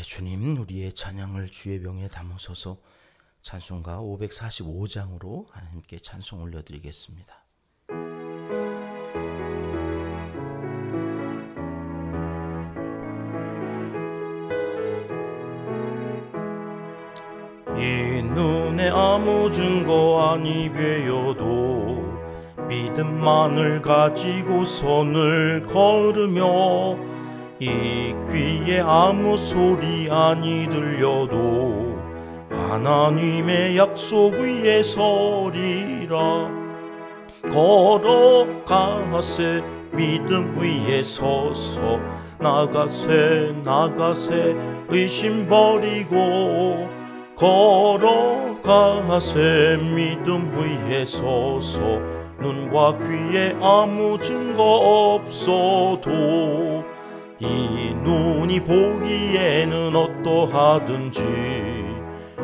주님, 우리의 찬양을 주의 병에 담으소서. 찬송가 545장으로 하나님께 찬송 올려드리겠습니다. 이 눈에 아무 증거 아니 배여도 믿음만을 가지고 손을 걸으며, 이 귀에 아무 소리 아니 들려도 하나님의 약속 위에 서리라. 걸어가세 믿음 위에 서서, 나가세 의심 버리고, 걸어가세 믿음 위에 서서, 눈과 귀에 아무 증거 없어도 이 눈이 보기에는 어떠하든지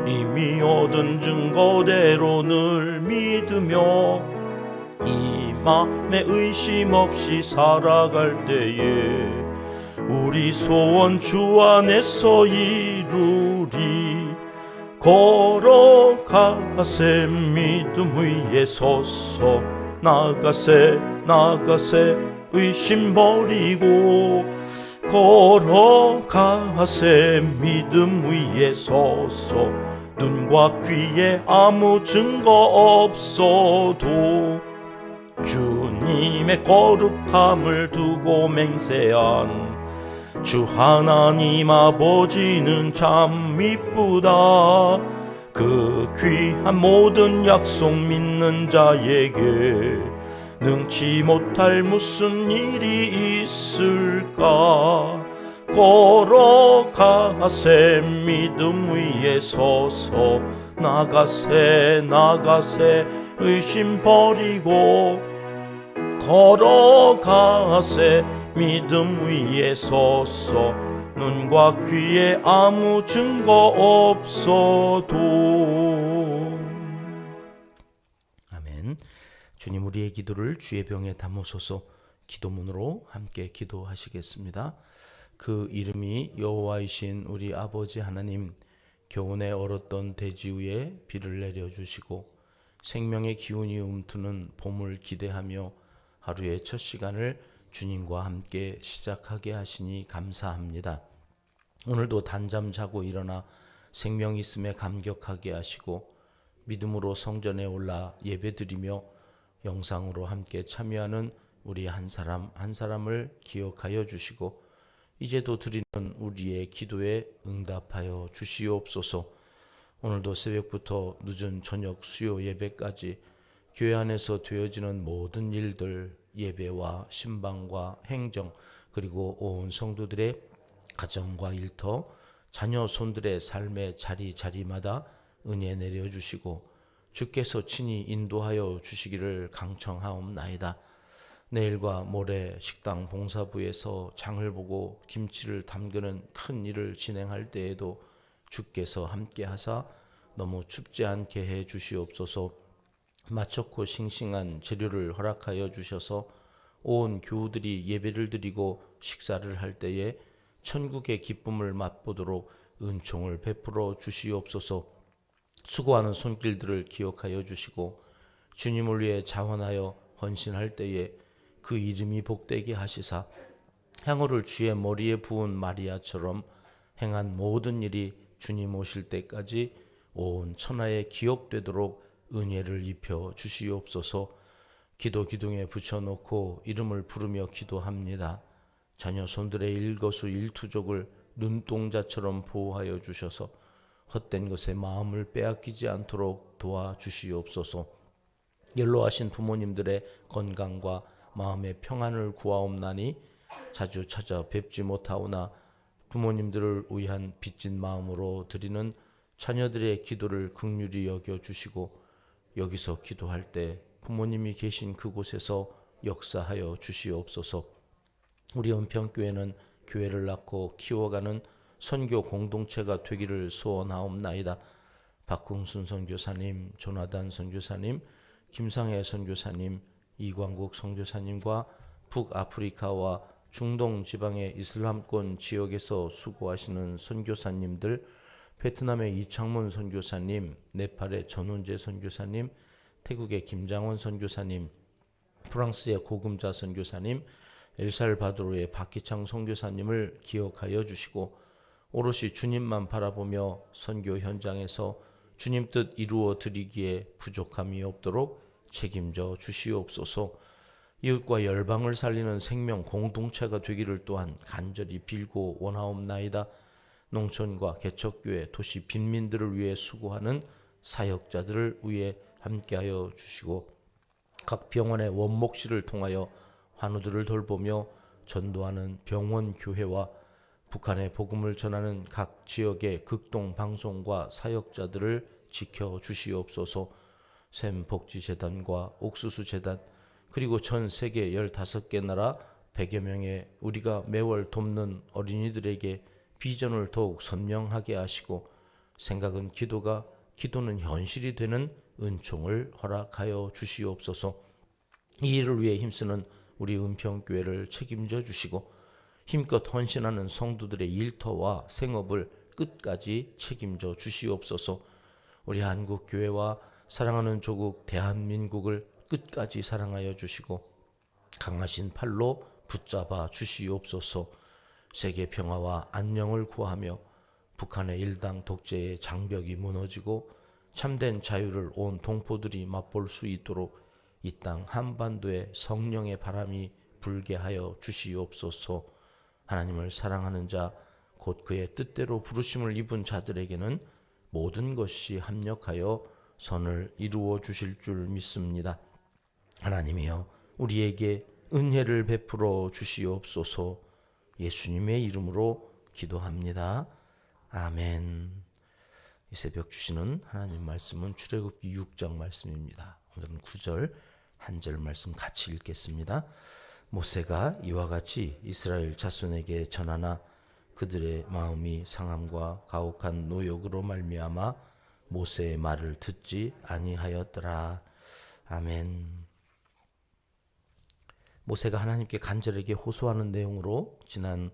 이미 얻은 증거대로 늘 믿으며, 이 맘에 의심 없이 살아갈 때에 우리 소원 주 안에서 이루리. 걸어가세 믿음 위에 서서, 나가세 의심 버리고, 걸어가세 믿음 위에 서서, 눈과 귀에 아무 증거 없어도 주님의 거룩함을 두고 맹세한 주 하나님 아버지는 참 이쁘다. 그 귀한 모든 약속 믿는 자에게 능치 못할 무슨 일이 있을까. 걸어가세 믿음 위에 서서, 나가세 의심 버리고, 걸어가세 믿음 위에 서서, 눈과 귀에 아무 증거 없어도. 아멘. 주님, 우리의 기도를 주의 병에 담으소서. 기도문으로 함께 기도하시겠습니다. 그 이름이 여호와이신 우리 아버지 하나님, 교훈에 얼었던 대지 위에 비를 내려주시고 생명의 기운이 움트는 봄을 기대하며 하루의 첫 시간을 주님과 함께 시작하게 하시니 감사합니다. 오늘도 단잠 자고 일어나 생명 있음에 감격하게 하시고, 믿음으로 성전에 올라 예배드리며 영상으로 함께 참여하는 우리 한 사람 한 사람을 기억하여 주시고, 이제도 드리는 우리의 기도에 응답하여 주시옵소서. 오늘도 새벽부터 늦은 저녁 수요 예배까지 교회 안에서 되어지는 모든 일들, 예배와 신방과 행정, 그리고 온 성도들의 가정과 일터, 자녀 손들의 삶의 자리마다 은혜 내려주시고 주께서 친히 인도하여 주시기를 강청하옵나이다. 내일과 모레 식당 봉사부에서 장을 보고 김치를 담그는 큰 일을 진행할 때에도 주께서 함께 하사 너무 춥지 않게 해 주시옵소서. 맛좋고 싱싱한 재료를 허락하여 주셔서 온 교우들이 예배를 드리고 식사를 할 때에 천국의 기쁨을 맛보도록 은총을 베풀어 주시옵소서. 수고하는 손길들을 기억하여 주시고 주님을 위해 자원하여 헌신할 때에 그 이름이 복되게 하시사, 향후를 주의 머리에 부은 마리아처럼 행한 모든 일이 주님 오실 때까지 온 천하에 기억되도록 은혜를 입혀 주시옵소서. 기도 기둥에 붙여놓고 이름을 부르며 기도합니다. 자녀 손들의 일거수일투족을 눈동자처럼 보호하여 주셔서 헛된 것에 마음을 빼앗기지 않도록 도와주시옵소서. 연로하신 부모님들의 건강과 마음의 평안을 구하옵나니 자주 찾아뵙지 못하오나 부모님들을 위한 빚진 마음으로 드리는 자녀들의 기도를 긍휼히 여겨주시고, 여기서 기도할 때 부모님이 계신 그곳에서 역사하여 주시옵소서. 우리 은평교회는 교회를 낳고 키워가는 선교 공동체가 되기를 소원하옵나이다. 박궁순 선교사님, 조나단 선교사님, 김상혜 선교사님, 이광국 선교사님과 북아프리카와 중동 지방의 이슬람권 지역에서 수고하시는 선교사님들, 베트남의 이창문 선교사님, 네팔의 전훈재 선교사님, 태국의 김장원 선교사님, 프랑스의 고금자 선교사님, 엘살바도르의 박기창 선교사님을 기억하여 주시고 오롯이 주님만 바라보며 선교 현장에서 주님 뜻 이루어 드리기에 부족함이 없도록 책임져 주시옵소서. 이웃과 열방을 살리는 생명 공동체가 되기를 또한 간절히 빌고 원하옵나이다. 농촌과 개척교회, 도시 빈민들을 위해 수고하는 사역자들을 위해 함께하여 주시고 각 병원의 원목실을 통하여 환우들을 돌보며 전도하는 병원 교회와 북한의 복음을 전하는 각 지역의 극동 방송과 사역자들을 지켜 주시옵소서. 샘복지재단과 옥수수재단 그리고 전 세계 15개 나라 100여 명의 우리가 매월 돕는 어린이들에게 비전을 더욱 선명하게 하시고 생각은 기도는 현실이 되는 은총을 허락하여 주시옵소서. 이 일을 위해 힘쓰는 우리 은평교회를 책임져 주시고 힘껏 헌신하는 성도들의 일터와 생업을 끝까지 책임져 주시옵소서. 우리 한국교회와 사랑하는 조국 대한민국을 끝까지 사랑하여 주시고 강하신 팔로 붙잡아 주시옵소서. 세계 평화와 안녕을 구하며 북한의 일당 독재의 장벽이 무너지고 참된 자유를 온 동포들이 맛볼 수 있도록 이 땅 한반도에 성령의 바람이 불게 하여 주시옵소서. 하나님을 사랑하는 자, 곧 그의 뜻대로 부르심을 입은 자들에게는 모든 것이 합력하여 선을 이루어 주실 줄 믿습니다. 하나님이여 우리에게 은혜를 베풀어 주시옵소서. 예수님의 이름으로 기도합니다. 아멘. 이 새벽 주시는 하나님 말씀은 출애굽기 6장 말씀입니다. 오늘은 9절 한 절 말씀 같이 읽겠습니다. 모세가 이와 같이 이스라엘 자손에게 전하나 그들의 마음이 상함과 가혹한 노역으로 말미암아 모세의 말을 듣지 아니하였더라. 아멘. 모세가 하나님께 간절하게 호소하는 내용으로 지난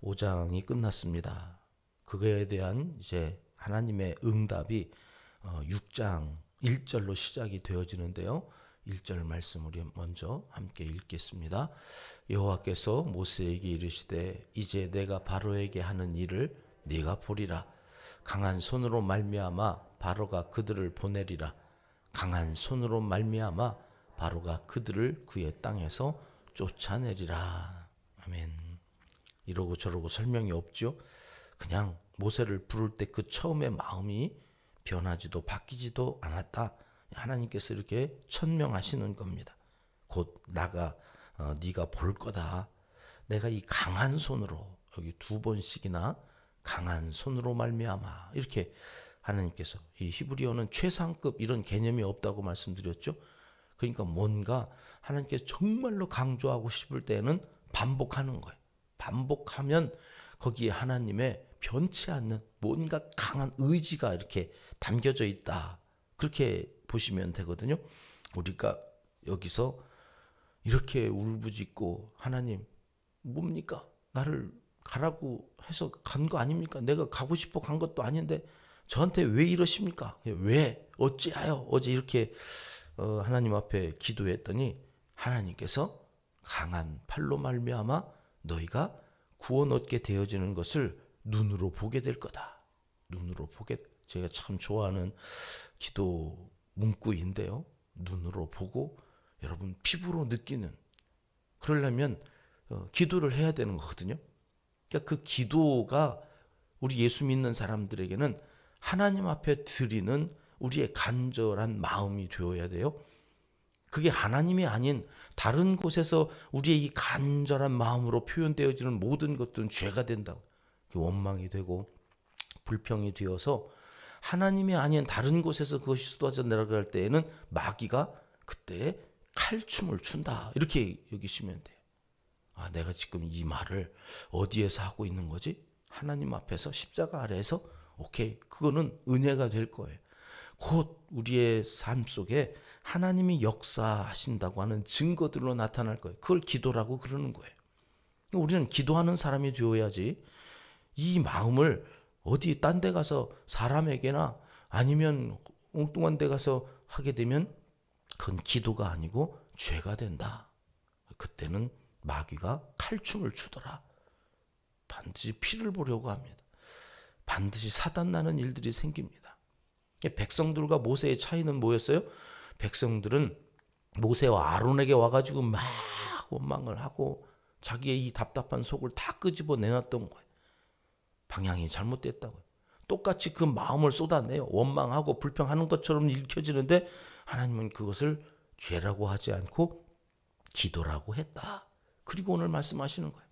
5장이 끝났습니다. 그거에 대한 이제 하나님의 응답이 6장 1절로 시작이 되어지는데요. 1절 말씀 우리 먼저 함께 읽겠습니다. 여호와께서 모세에게 이르시되 이제 내가 바로에게 하는 일을 네가 보리라. 강한 손으로 말미암아 바로가 그들을 보내리라. 강한 손으로 말미암아 바로가 그들을 그의 땅에서 쫓아내리라. 아멘. 이러고 저러고 설명이 없죠. 그냥 모세를 부를 때 그 처음의 마음이 변하지도 바뀌지도 않았다. 하나님께서 이렇게 천명하시는 겁니다. 곧 네가 볼 거다. 내가 이 강한 손으로 여기 2번씩이나 강한 손으로 말미암아 이렇게 하나님께서 이 히브리어는 최상급 이런 개념이 없다고 말씀드렸죠. 그러니까 뭔가 하나님께서 정말로 강조하고 싶을 때는 반복하는 거예요. 반복하면 거기에 하나님의 변치 않는 뭔가 강한 의지가 이렇게 담겨져 있다. 그렇게 보시면 되거든요. 우리가 여기서 이렇게 울부짖고 하나님 뭡니까? 나를 가라고 해서 간 거 아닙니까? 내가 가고 싶어 간 것도 아닌데 저한테 왜 이러십니까? 왜? 어찌하여? 어제 이렇게 하나님 앞에 기도했더니 하나님께서 강한 팔로 말미암아 너희가 구원 얻게 되어지는 것을 눈으로 보게 될 거다. 눈으로 보게. 제가 참 좋아하는 기도 문구인데요. 눈으로 보고 여러분 피부로 느끼는. 그러려면 기도를 해야 되는 거거든요. 그러니까 그 기도가 우리 예수 믿는 사람들에게는 하나님 앞에 드리는 우리의 간절한 마음이 되어야 돼요. 그게 하나님이 아닌 다른 곳에서 우리의 이 간절한 마음으로 표현되어지는 모든 것들은 죄가 된다고. 원망이 되고 불평이 되어서 하나님이 아닌 다른 곳에서 그것이 쏟아져 내려갈 때에는 마귀가 그때 칼춤을 춘다. 이렇게 여기시면 돼요. 아, 내가 지금 이 말을 어디에서 하고 있는 거지? 하나님 앞에서 십자가 아래에서 오케이. 그거는 은혜가 될 거예요. 곧 우리의 삶 속에 하나님이 역사하신다고 하는 증거들로 나타날 거예요. 그걸 기도라고 그러는 거예요. 우리는 기도하는 사람이 되어야지 이 마음을 어디 딴 데 가서 사람에게나 아니면 엉뚱한 데 가서 하게 되면 그건 기도가 아니고 죄가 된다. 그때는 마귀가 칼춤을 추더라. 반드시 피를 보려고 합니다. 반드시 사단나는 일들이 생깁니다. 백성들과 모세의 차이는 뭐였어요? 백성들은 모세와 아론에게 와가지고 막 원망을 하고 자기의 이 답답한 속을 다 끄집어 내놨던 거예요. 방향이 잘못됐다고요. 똑같이 그 마음을 쏟아내요. 원망하고 불평하는 것처럼 읽혀지는데 하나님은 그것을 죄라고 하지 않고 기도라고 했다. 그리고 오늘 말씀하시는 거예요.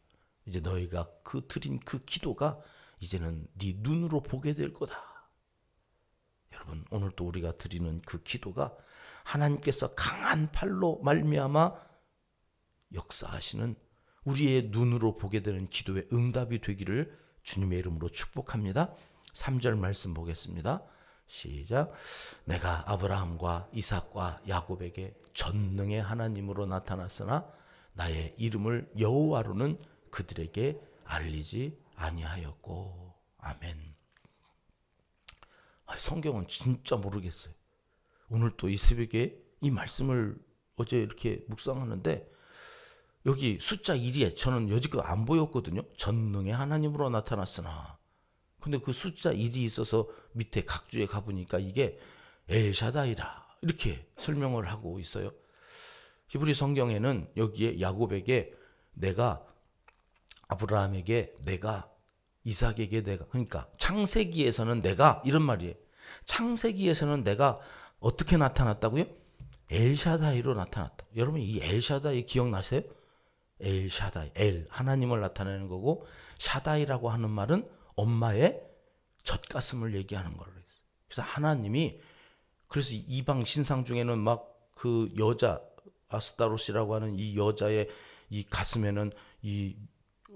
이제 너희가 그 드린 그 기도가 이제는 네 눈으로 보게 될 거다. 여러분, 오늘 또 우리가 드리는 그 기도가 하나님께서 강한 팔로 말미암아 역사하시는 우리의 눈으로 보게 되는 기도의 응답이 되기를 주님의 이름으로 축복합니다. 3절 말씀 보겠습니다. 시작. 내가 아브라함과 이삭과 야곱에게 전능의 하나님으로 나타났으나 나의 이름을 여호와로는 그들에게 알리지 아니하였고. 아멘. 성경은 진짜 모르겠어요. 오늘 또 이 새벽에 이 말씀을 어제 이렇게 묵상하는데 여기 숫자 1에 저는 여지껏 안 보였거든요. 전능의 하나님으로 나타났으나. 근데 그 숫자 1이 있어서 밑에 각주에 가보니까 이게 엘샤다이라 이렇게 설명을 하고 있어요. 히브리 성경에는 여기에 야곱에게 내가, 아브라함에게 내가, 이삭에게 내가, 그러니까 창세기에서는 내가 이런 말이에요. 창세기에서는 내가 어떻게 나타났다고요? 엘샤다이로 나타났다. 여러분 이 엘샤다이 기억나세요? 엘샤다이, 엘 하나님을 나타내는 거고 샤다이라고 하는 말은 엄마의 젖가슴을 얘기하는 거를 했어요. 그래서 하나님이 그래서 이방 신상 중에는 막 그 여자 아스타로시라고 하는 이 여자의 이 가슴에는 이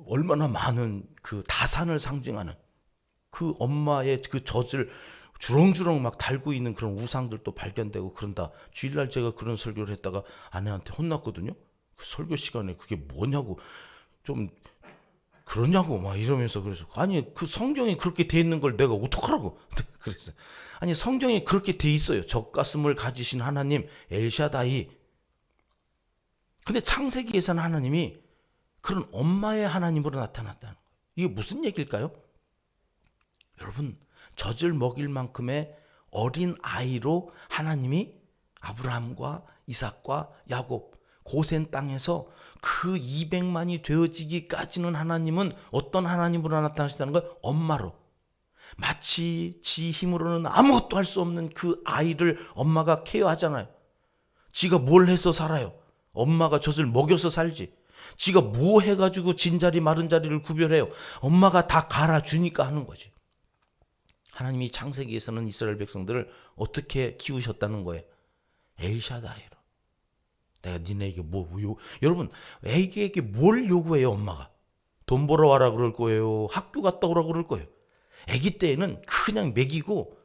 얼마나 많은 그 다산을 상징하는 그 엄마의 그 젖을 주렁주렁 막 달고 있는 그런 우상들도 발견되고 그런다. 주일날 제가 그런 설교를 했다가 아내한테 혼났거든요. 그 설교 시간에 그게 뭐냐고 좀 그러냐고 막 이러면서 그래서 아니 그 성경이 그렇게 돼 있는 걸 내가 어떡하라고 그랬어요. 아니 성경이 그렇게 돼 있어요. 젖가슴을 가지신 하나님 엘샤다이. 근데 창세기에서는 하나님이 그런 엄마의 하나님으로 나타났다는 거예요. 이게 무슨 얘기일까요? 여러분 젖을 먹일 만큼의 어린 아이로 하나님이 아브라함과 이삭과 야곱 고센 땅에서 그 200만이 되어지기까지는 하나님은 어떤 하나님으로 나타나시다는 거예요? 엄마로. 마치 지 힘으로는 아무것도 할 수 없는 그 아이를 엄마가 케어하잖아요. 지가 뭘 해서 살아요? 엄마가 젖을 먹여서 살지. 지가 뭐 해가지고 진자리 마른 자리를 구별해요? 엄마가 다 갈아주니까 하는 거지. 하나님이 창세기에서는 이스라엘 백성들을 어떻게 키우셨다는 거예요? 엘샤다이로. 내가 니네에게 여러분 애기에게 뭘 요구해요? 엄마가 돈 벌어 와라 그럴 거예요? 학교 갔다 오라 그럴 거예요? 애기 때에는 그냥 먹이고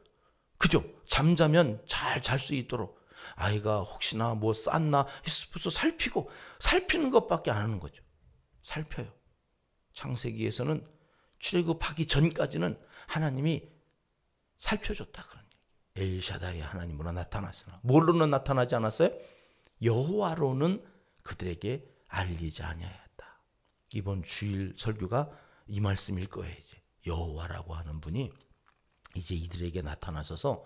그죠? 잠자면 잘 잘 수 있도록 아이가 혹시나 뭐 쌌나 싶어서 살피는 것밖에 안 하는 거죠. 살펴요. 창세기에서는 출애굽하기 전까지는 하나님이 살펴줬다 그런 얘기. 엘샤다이 하나님으로 나타났으나 뭘로는 나타나지 않았어요? 여호와로는 그들에게 알리지 아니하였다. 이번 주일 설교가 이 말씀일 거예요. 이제 여호와라고 하는 분이 이제 이들에게 나타나셔서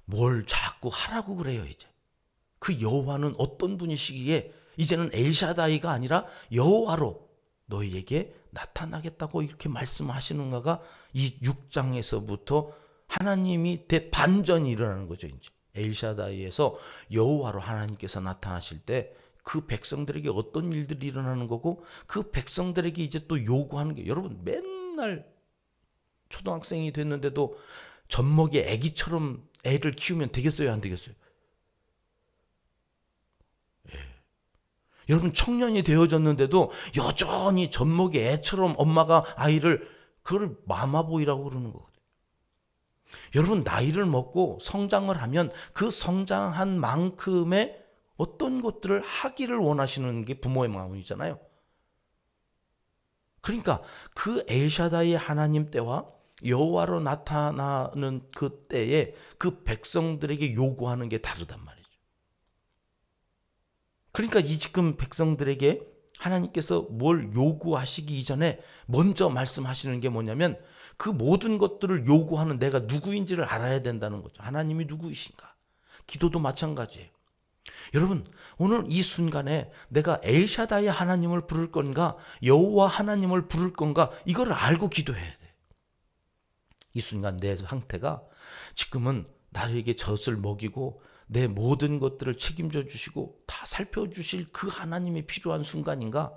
뭘 자꾸 하라고 그래요. 이제 그 여호와는 어떤 분이시기에 이제는 엘샤다이가 아니라 여호와로 너희에게 나타나겠다고 이렇게 말씀하시는가가 이 6장에서부터 하나님이 대반전이 일어나는 거죠. 이제 엘샤다이에서 여호와로 하나님께서 나타나실 때 그 백성들에게 어떤 일들이 일어나는 거고 그 백성들에게 이제 또 요구하는 게 여러분 맨날 초등학생이 됐는데도 젖먹이 애기처럼 애를 키우면 되겠어요? 안 되겠어요? 예. 여러분 청년이 되어졌는데도 여전히 젖먹이 애처럼 엄마가 아이를 그걸 마마보이라고 그러는 거거든요. 여러분 나이를 먹고 성장을 하면 그 성장한 만큼의 어떤 것들을 하기를 원하시는 게 부모의 마음이잖아요. 그러니까 그 엘샤다이 하나님 때와 여호와로 나타나는 그 때에 그 백성들에게 요구하는 게 다르단 말이죠. 그러니까 이 지금 백성들에게 하나님께서 뭘 요구하시기 이전에 먼저 말씀하시는 게 뭐냐면 그 모든 것들을 요구하는 내가 누구인지를 알아야 된다는 거죠. 하나님이 누구이신가? 기도도 마찬가지예요. 여러분, 오늘 이 순간에 내가 엘샤다이 하나님을 부를 건가 여호와 하나님을 부를 건가 이거를 알고 기도해야 돼. 이 순간 내 상태가 지금은 나에게 젖을 먹이고 내 모든 것들을 책임져 주시고 다 살펴주실 그 하나님이 필요한 순간인가?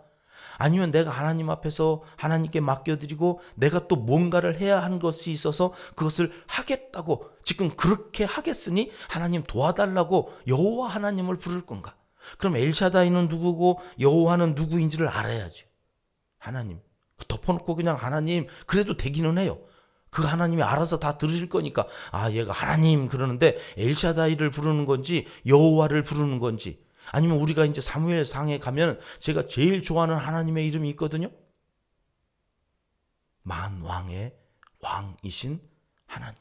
아니면 내가 하나님 앞에서 하나님께 맡겨드리고 내가 또 뭔가를 해야 하는 것이 있어서 그것을 하겠다고 지금 그렇게 하겠으니 하나님 도와달라고 여호와 하나님을 부를 건가? 그럼 엘샤다이는 누구고 여호와는 누구인지를 알아야지. 하나님. 덮어놓고 그냥 하나님 그래도 되기는 해요. 그 하나님이 알아서 다 들으실 거니까 아 얘가 하나님 그러는데 엘샤다이를 부르는 건지 여호와를 부르는 건지 아니면 우리가 이제 사무엘상에 가면 제가 제일 좋아하는 하나님의 이름이 있거든요. 만왕의 왕이신 하나님.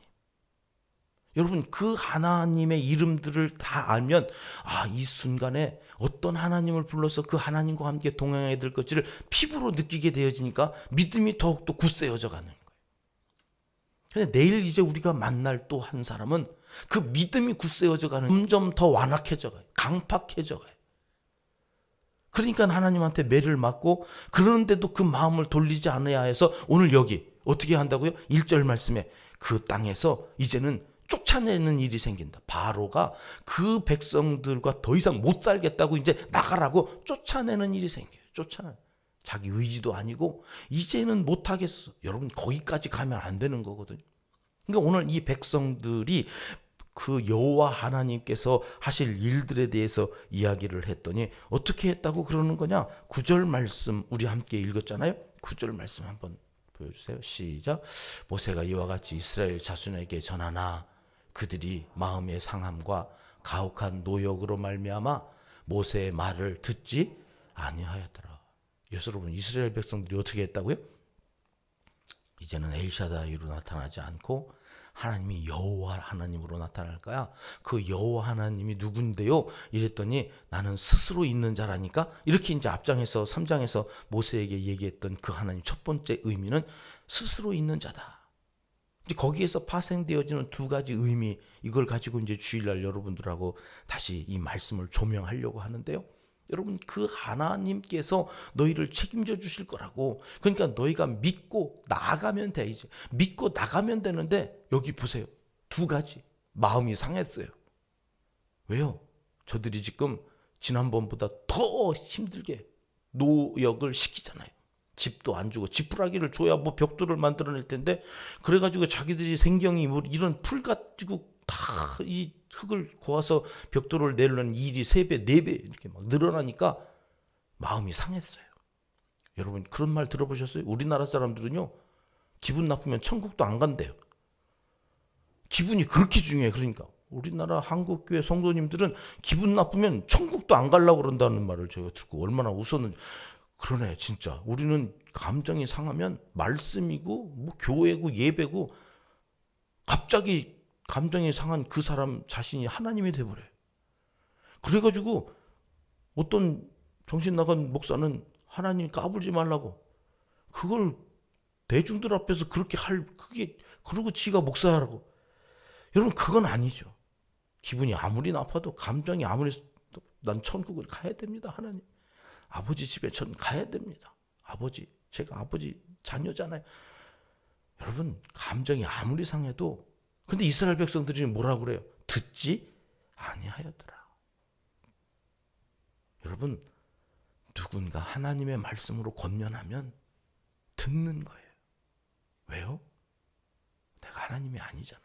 여러분 그 하나님의 이름들을 다 알면 아, 이 순간에 어떤 하나님을 불러서 그 하나님과 함께 동행해야 될 것을 피부로 느끼게 되어지니까 믿음이 더욱더 굳세어져 가는 거예요. 근데 내일 이제 우리가 만날 또 한 사람은 그 믿음이 굳세어져 가는 점점 더 완악해져 가요. 강팍해져 가요. 그러니까 하나님한테 매를 맞고 그러는데도 그 마음을 돌리지 않아야 해서 오늘 여기 어떻게 한다고요? 1절 말씀에 그 땅에서 이제는 쫓아내는 일이 생긴다. 바로가 그 백성들과 더 이상 못 살겠다고 이제 나가라고 쫓아내는 일이 생겨요. 쫓아내. 자기 의지도 아니고 이제는 못하겠어. 여러분 거기까지 가면 안 되는 거거든요. 그러니까 오늘 이 백성들이 그 여호와 하나님께서 하실 일들에 대해서 이야기를 했더니 어떻게 했다고 그러는 거냐? 9절 말씀 우리 함께 읽었잖아요. 9절 말씀 한번 보여주세요. 시작. 모세가 이와 같이 이스라엘 자손에게 전하나 그들이 마음의 상함과 가혹한 노역으로 말미암아 모세의 말을 듣지 아니하였더라. 여러분 이스라엘 백성들이 어떻게 했다고요? 이제는 엘샤다이로 나타나지 않고 하나님이 여호와 하나님으로 나타날 거야. 그 여호와 하나님이 누군데요? 이랬더니 나는 스스로 있는 자라니까. 이렇게 이제 앞장에서 3장에서 모세에게 얘기했던 그 하나님 첫 번째 의미는 스스로 있는 자다. 이제 거기에서 파생되어지는 두 가지 의미, 이걸 가지고 이제 주일날 여러분들하고 다시 이 말씀을 조명하려고 하는데요. 여러분 그 하나님께서 너희를 책임져 주실 거라고. 그러니까 너희가 믿고 나가면 돼. 이제 믿고 나가면 되는데 여기 보세요. 두 가지 마음이 상했어요. 왜요? 저들이 지금 지난번보다 더 힘들게 노역을 시키잖아요. 집도 안 주고 지푸라기를 줘야 뭐 벽돌을 만들어낼 텐데 그래가지고 자기들이 생경이 뭐 이런 풀 가지고 다 이 흙을 고아서 벽돌을 내려는 일이 3배, 4배 이렇게 막 늘어나니까 마음이 상했어요. 여러분 그런 말 들어보셨어요? 우리나라 사람들은요 기분 나쁘면 천국도 안 간대요. 기분이 그렇게 중요해. 그러니까 우리나라 한국교회 성도님들은 기분 나쁘면 천국도 안 가려고 그런다는 말을 제가 듣고 얼마나 웃었는지. 그러네 진짜. 우리는 감정이 상하면 말씀이고 뭐 교회고 예배고 갑자기 감정이 상한 그 사람 자신이 하나님이 돼버려요. 그래가지고 어떤 정신 나간 목사는 하나님 까불지 말라고 그걸 대중들 앞에서 그렇게 그게 그러고 지가 목사라고. 여러분 그건 아니죠. 기분이 아무리 나빠도 감정이 아무리 난 천국을 가야 됩니다. 하나님 아버지 집에 전 가야 됩니다. 아버지 제가 아버지 자녀잖아요. 여러분 감정이 아무리 상해도 근데 이스라엘 백성들이 뭐라고 그래요? 듣지 아니하였더라. 여러분 누군가 하나님의 말씀으로 권면하면 듣는 거예요. 왜요? 내가 하나님이 아니잖아요.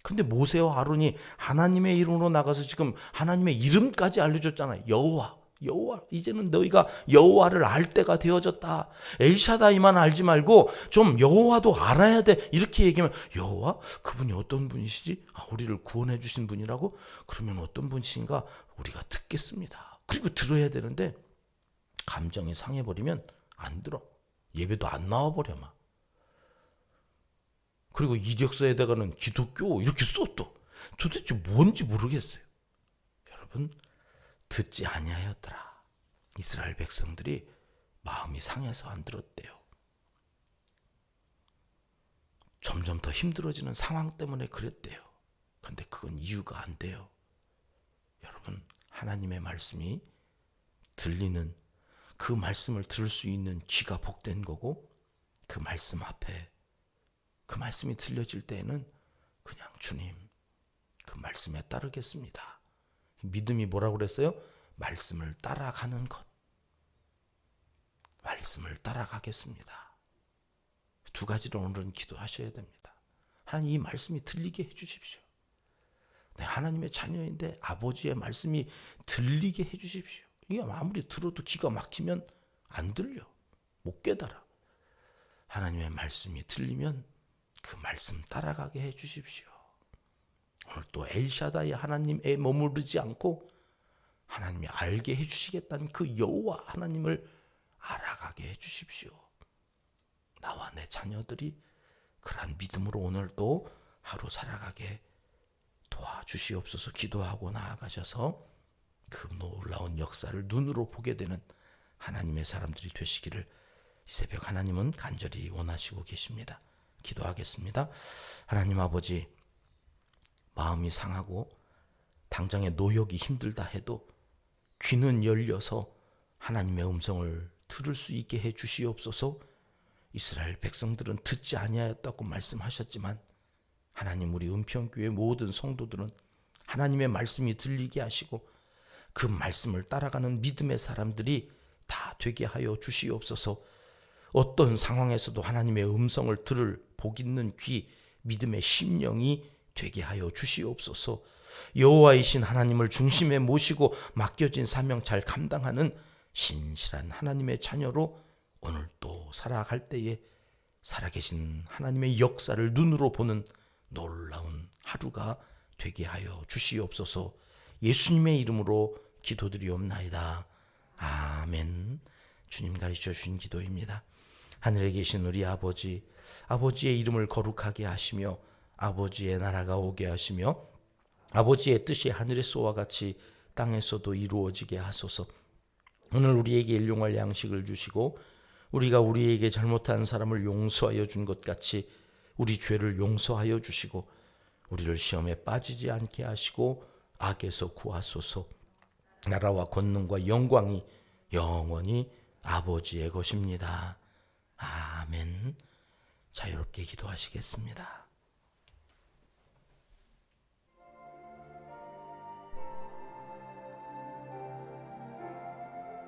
근데 모세와 아론이 하나님의 이름으로 나가서 지금 하나님의 이름까지 알려줬잖아요. 여호와 이제는 너희가 여호와를 알 때가 되어졌다. 엘샤다이만 알지 말고 좀 여호와도 알아야 돼. 이렇게 얘기하면 여호와? 그분이 어떤 분이시지? 우리를 구원해 주신 분이라고? 그러면 어떤 분이신가? 우리가 듣겠습니다. 그리고 들어야 되는데 감정이 상해버리면 안 들어. 예배도 안 나와버려 막. 그리고 이력서에다가는 기독교 이렇게 써 또. 도대체 뭔지 모르겠어요. 여러분, 듣지 아니하였더라. 이스라엘 백성들이 마음이 상해서 안 들었대요. 점점 더 힘들어지는 상황 때문에 그랬대요. 근데 그건 이유가 안 돼요. 여러분, 하나님의 말씀이 들리는, 그 말씀을 들을 수 있는 귀가 복된 거고, 그 말씀 앞에 그 말씀이 들려질 때에는 그냥 주님, 그 말씀에 따르겠습니다. 믿음이 뭐라고 그랬어요? 말씀을 따라가는 것. 말씀을 따라가겠습니다. 두 가지로 오늘은 기도하셔야 됩니다. 하나님, 이 말씀이 들리게 해주십시오. 네, 하나님의 자녀인데 아버지의 말씀이 들리게 해주십시오. 이게 아무리 들어도 기가 막히면 안 들려. 못 깨달아. 하나님의 말씀이 들리면 그 말씀 따라가게 해주십시오. 오늘 또 엘샤다이 하나님에 머무르지 않고 하나님이 알게 해주시겠다는 그 여호와 하나님을 알아가게 해주십시오. 나와 내 자녀들이 그러한 믿음으로 오늘 또 하루 살아가게 도와주시옵소서. 기도하고 나아가셔서 그 놀라운 역사를 눈으로 보게 되는 하나님의 사람들이 되시기를 이 새벽 하나님은 간절히 원하시고 계십니다. 기도하겠습니다. 하나님 아버지, 마음이 상하고 당장의 노역이 힘들다 해도 귀는 열려서 하나님의 음성을 들을 수 있게 해 주시옵소서. 이스라엘 백성들은 듣지 아니하였다고 말씀하셨지만 하나님, 우리 은평교회 모든 성도들은 하나님의 말씀이 들리게 하시고 그 말씀을 따라가는 믿음의 사람들이 다 되게 하여 주시옵소서. 어떤 상황에서도 하나님의 음성을 들을 복 있는 귀, 믿음의 심령이 되게 하여 주시옵소서. 여호와이신 하나님을 중심에 모시고 맡겨진 사명 잘 감당하는 신실한 하나님의 자녀로 오늘 또 살아갈 때에 살아계신 하나님의 역사를 눈으로 보는 놀라운 하루가 되게 하여 주시옵소서. 예수님의 이름으로 기도드리옵나이다. 아멘. 주님 가르쳐 주신 기도입니다. 하늘에 계신 우리 아버지, 아버지의 이름을 거룩하게 하시며 아버지의 나라가 오게 하시며 아버지의 뜻이 하늘에서와 같이 땅에서도 이루어지게 하소서. 오늘 우리에게 일용할 양식을 주시고 우리가 우리에게 잘못한 사람을 용서하여 준 것 같이 우리 죄를 용서하여 주시고 우리를 시험에 빠지지 않게 하시고 악에서 구하소서. 나라와 권능과 영광이 영원히 아버지의 것입니다. 아멘. 자유롭게 기도하시겠습니다.